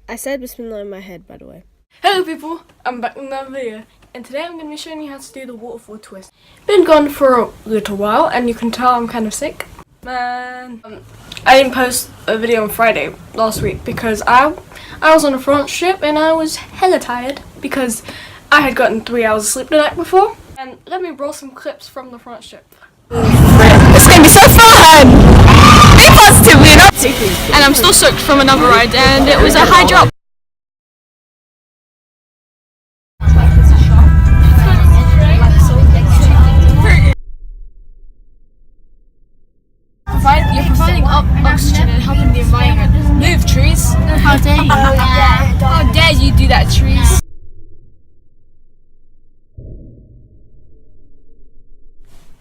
I said Bismillah in my head, by the way. Hello people, I'm back with another video, and today I'm going to be showing you how to do the waterfall twist. Been gone for a little while, and you can tell I'm kind of sick. Man, I didn't post a video on Friday last week because I was on a France trip and I was hella tired because I had gotten 3 hours of sleep the night before. And let me roll some clips from the France trip. It's gonna be so fun! Be positive, you know? And I'm still soaked from another ride, and it was a high drop. You're providing oxygen and helping the environment. Move, trees! How dare you? How dare you do that, trees?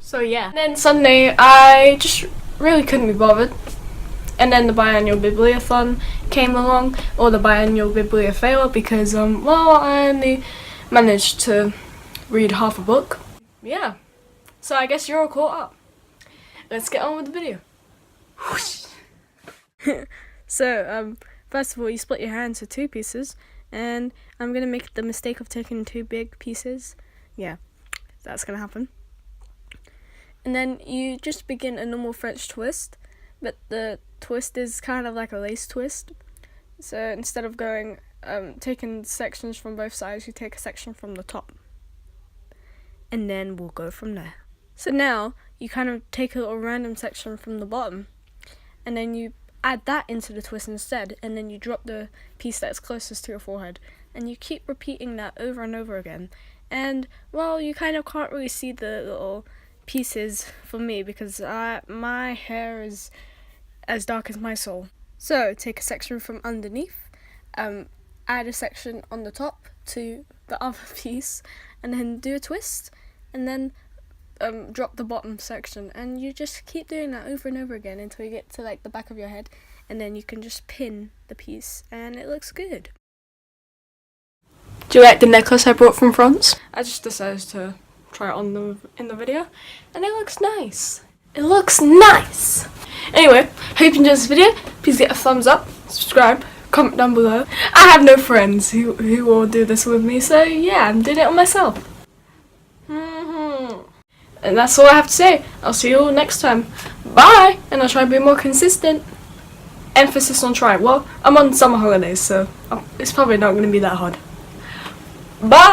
So yeah. And then Sunday, I just really couldn't be bothered. And then the biannual Bibliothon came along, or the biannual Bibliothon, because well, I only managed to read half a book. Yeah. So I guess you're all caught up. Let's get on with the video. So, first of all, you split your hair into 2 pieces, and I'm gonna make the mistake of taking 2 big pieces. Yeah, that's gonna happen. And then you just begin a normal French twist, but the twist is kind of like a lace twist. So instead of going, taking sections from both sides, you take a section from the top. And then we'll go from there. So now, you kind of take a little random section from the bottom, and then you add that into the twist instead, and then you drop the piece that's closest to your forehead, and you keep repeating that over and over again. And, well, you kind of can't really see the little pieces for me because my hair is as dark as my soul. So, take a section from underneath, add a section on the top to the other piece, and then do a twist, and then drop the bottom section, and you just keep doing that over and over again until you get to like the back of your head, and then you can just pin the piece and it looks good. Do you like the necklace I brought from France? I just decided to try it on in the video, and it looks nice. It looks nice! Anyway, hope you enjoyed this video. Please get a thumbs up, subscribe, comment down below. I have no friends who will do this with me, so yeah, I'm doing it on myself. And that's all I have to say. I'll see you all next time. Bye! And I'll try to be more consistent. Emphasis on try. Well, I'm on summer holidays, so it's probably not going to be that hard. Bye!